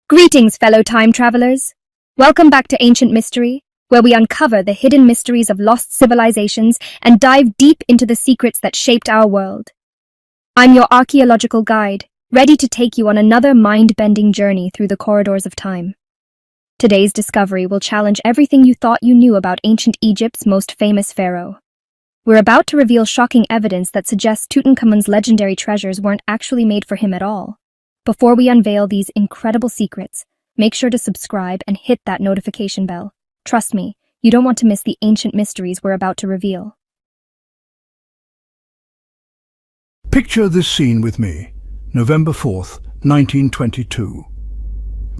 Greetings, fellow time travelers. Welcome back to Ancient Mystery, where we uncover the hidden mysteries of lost civilizations and dive deep into the secrets that shaped our world. I'm your archaeological guide, ready to take you on another mind-bending journey through the corridors of time. Today's discovery will challenge everything you thought you knew about ancient Egypt's most famous pharaoh. We're about to reveal shocking evidence that suggests Tutankhamun's legendary treasures weren't actually made for him at all. Before we unveil these incredible secrets, make sure to subscribe and hit that notification bell. Trust me, you don't want to miss the ancient mysteries we're about to reveal. Picture this scene with me, November 4th, 1922.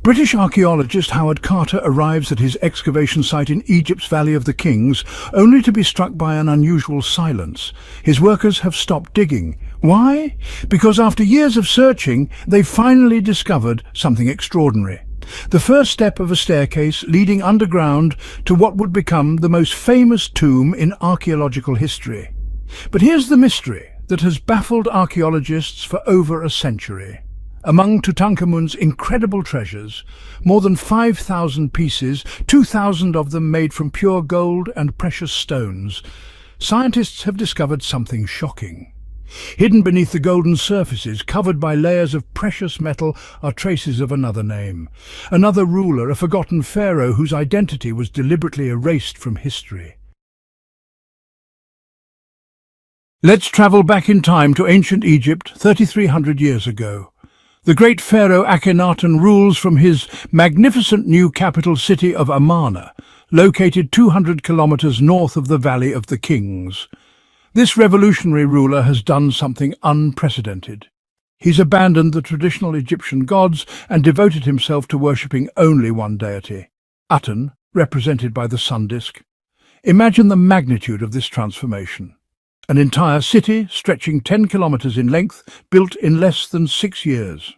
British archaeologist Howard Carter arrives at his excavation site in Egypt's Valley of the Kings, only to be struck by an unusual silence. His workers have stopped digging. Why? Because after years of searching, they finally discovered something extraordinary. The first step of a staircase leading underground to what would become the most famous tomb in archaeological history. But here's the mystery that has baffled archaeologists for over a century. Among Tutankhamun's incredible treasures, more than 5,000 pieces, 2,000 of them made from pure gold and precious stones, scientists have discovered something shocking. Hidden beneath the golden surfaces, covered by layers of precious metal, are traces of another name. Another ruler, a forgotten pharaoh whose identity was deliberately erased from history. Let's travel back in time to ancient Egypt 3,300 years ago. The great pharaoh Akhenaten rules from his magnificent new capital city of Amarna, located 200 kilometers north of the Valley of the Kings. This revolutionary ruler has done something unprecedented. He's abandoned the traditional Egyptian gods and devoted himself to worshipping only one deity, Aten, represented by the sun disk. Imagine the magnitude of this transformation. An entire city, stretching 10 kilometers in length, built in less than 6 years.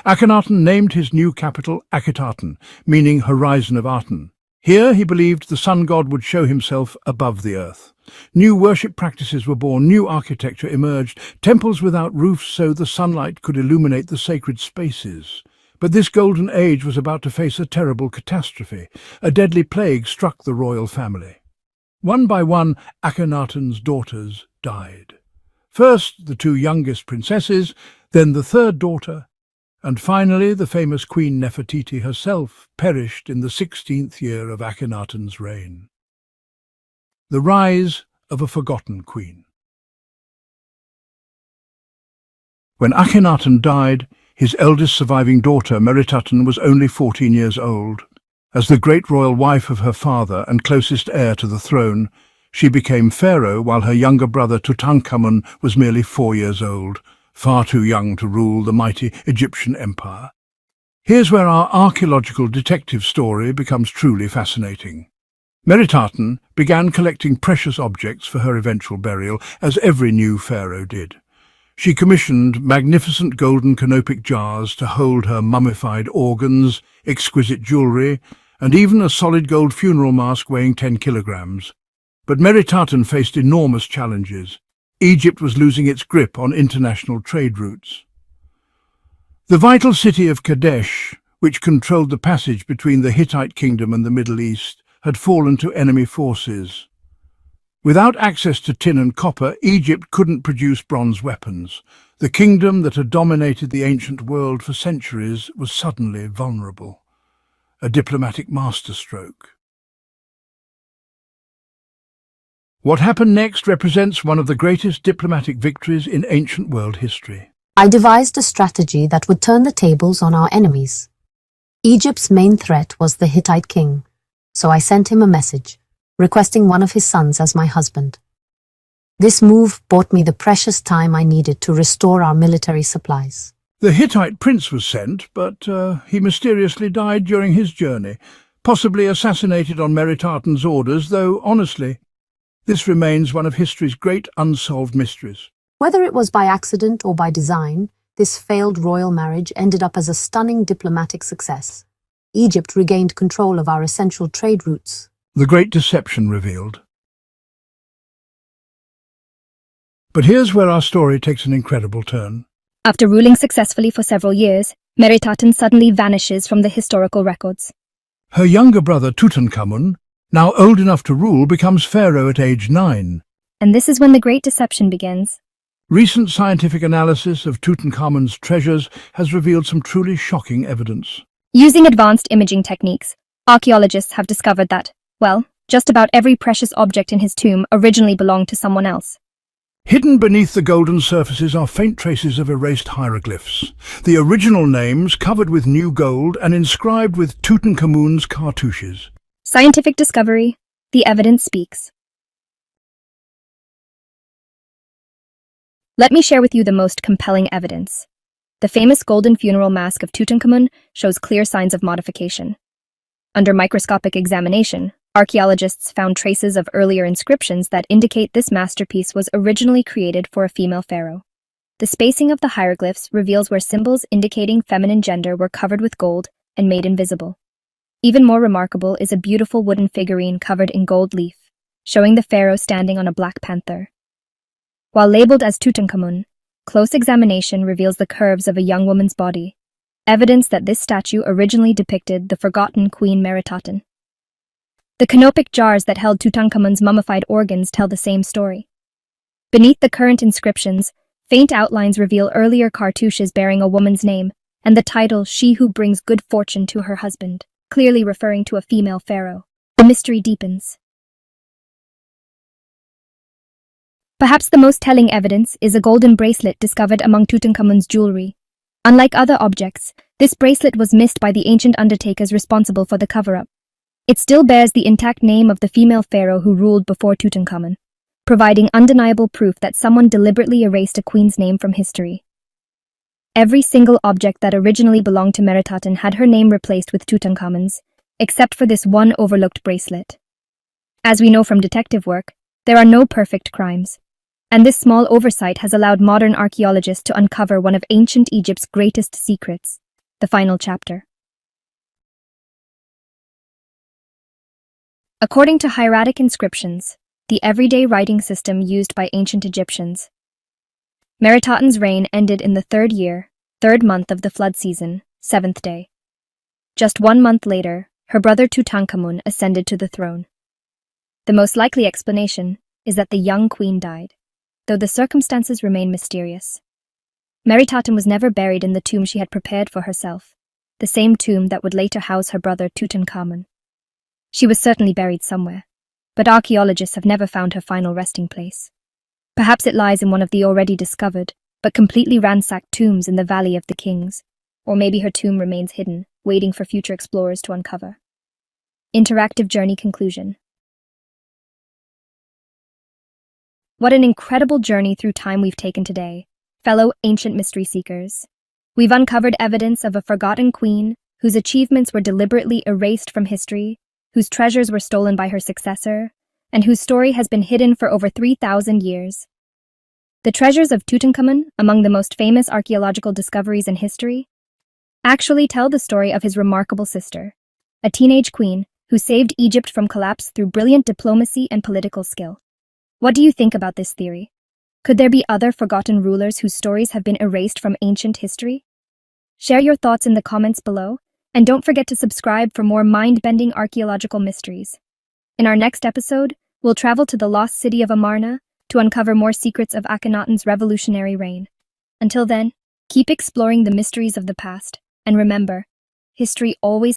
Akhenaten named his new capital Akhetaten, meaning horizon of Aten. Here he believed the sun god would show himself above the earth. New worship practices were born, new architecture emerged, temples without roofs so the sunlight could illuminate the sacred spaces. But this golden age was about to face a terrible catastrophe. A deadly plague struck the royal family. One by one, Akhenaten's daughters died. First, the 2 youngest princesses, then the 3rd daughter, and finally the famous Queen Nefertiti herself perished in the 16th year of Akhenaten's reign. The rise of a forgotten queen. When Akhenaten died, his eldest surviving daughter, Meritaten, was only 14 years old. As the great royal wife of her father and closest heir to the throne, she became pharaoh while her younger brother Tutankhamun was merely 4 years old, far too young to rule the mighty Egyptian empire. Here's where our archaeological detective story becomes truly fascinating. Meritaten began collecting precious objects for her eventual burial, as every new pharaoh did. She commissioned magnificent golden canopic jars to hold her mummified organs, exquisite jewellery, and even a solid gold funeral mask weighing 10 kilograms. But Meritaten faced enormous challenges. Egypt was losing its grip on international trade routes. The vital city of Kadesh, which controlled the passage between the Hittite kingdom and the Middle East, had fallen to enemy forces. Without access to tin and copper, Egypt couldn't produce bronze weapons. The kingdom that had dominated the ancient world for centuries was suddenly vulnerable. A diplomatic masterstroke. What happened next represents one of the greatest diplomatic victories in ancient world history. I devised a strategy that would turn the tables on our enemies. Egypt's main threat was the Hittite king, so I sent him a message, requesting one of his sons as my husband. This move bought me the precious time I needed to restore our military supplies. The Hittite prince was sent, but he mysteriously died during his journey, possibly assassinated on Meritaten's orders, though, honestly, this remains one of history's great unsolved mysteries. Whether it was by accident or by design, this failed royal marriage ended up as a stunning diplomatic success. Egypt regained control of our essential trade routes. The great deception revealed. But here's where our story takes an incredible turn. After ruling successfully for several years, Meritaten suddenly vanishes from the historical records. Her younger brother Tutankhamun, now old enough to rule, becomes pharaoh at age 9. And this is when the Great Deception begins. Recent scientific analysis of Tutankhamun's treasures has revealed some truly shocking evidence. Using advanced imaging techniques, archaeologists have discovered that, well, just about every precious object in his tomb originally belonged to someone else. Hidden beneath the golden surfaces are faint traces of erased hieroglyphs, the original names covered with new gold and inscribed with Tutankhamun's cartouches. Scientific discovery, the evidence speaks. Let me share with you the most compelling evidence. The famous golden funeral mask of Tutankhamun shows clear signs of modification. Under microscopic examination, archaeologists found traces of earlier inscriptions that indicate this masterpiece was originally created for a female pharaoh. The spacing of the hieroglyphs reveals where symbols indicating feminine gender were covered with gold and made invisible. Even more remarkable is a beautiful wooden figurine covered in gold leaf, showing the pharaoh standing on a black panther. While labeled as Tutankhamun, close examination reveals the curves of a young woman's body, evidence that this statue originally depicted the forgotten Queen Meritaten. The canopic jars that held Tutankhamun's mummified organs tell the same story. Beneath the current inscriptions, faint outlines reveal earlier cartouches bearing a woman's name and the title "She Who Brings Good Fortune to Her Husband," clearly referring to a female pharaoh. The mystery deepens. Perhaps the most telling evidence is a golden bracelet discovered among Tutankhamun's jewelry. Unlike other objects, this bracelet was missed by the ancient undertakers responsible for the cover-up. It still bears the intact name of the female pharaoh who ruled before Tutankhamun, providing undeniable proof that someone deliberately erased a queen's name from history. Every single object that originally belonged to Meritaten had her name replaced with Tutankhamun's, except for this one overlooked bracelet. As we know from detective work, there are no perfect crimes, and this small oversight has allowed modern archaeologists to uncover one of ancient Egypt's greatest secrets, the final chapter. According to hieratic inscriptions, the everyday writing system used by ancient Egyptians, Meritaten's reign ended in the third year, third month of the flood season, seventh day. Just 1 month later, her brother Tutankhamun ascended to the throne. The most likely explanation is that the young queen died, though the circumstances remain mysterious. Meritaten was never buried in the tomb she had prepared for herself, the same tomb that would later house her brother Tutankhamun. She was certainly buried somewhere, but archaeologists have never found her final resting place. Perhaps it lies in one of the already discovered, but completely ransacked tombs in the Valley of the Kings, or maybe her tomb remains hidden, waiting for future explorers to uncover. Interactive journey conclusion. What an incredible journey through time we've taken today, fellow ancient mystery seekers. We've uncovered evidence of a forgotten queen whose achievements were deliberately erased from history, whose treasures were stolen by her successor, and whose story has been hidden for over 3,000 years. The treasures of Tutankhamun, among the most famous archaeological discoveries in history, actually tell the story of his remarkable sister, a teenage queen who saved Egypt from collapse through brilliant diplomacy and political skill. What do you think about this theory? Could there be other forgotten rulers whose stories have been erased from ancient history? Share your thoughts in the comments below, and don't forget to subscribe for more mind-bending archaeological mysteries. In our next episode, we'll travel to the lost city of el-Amarna to uncover more secrets of Akhenaten's revolutionary reign. Until then, keep exploring the mysteries of the past, and remember, history always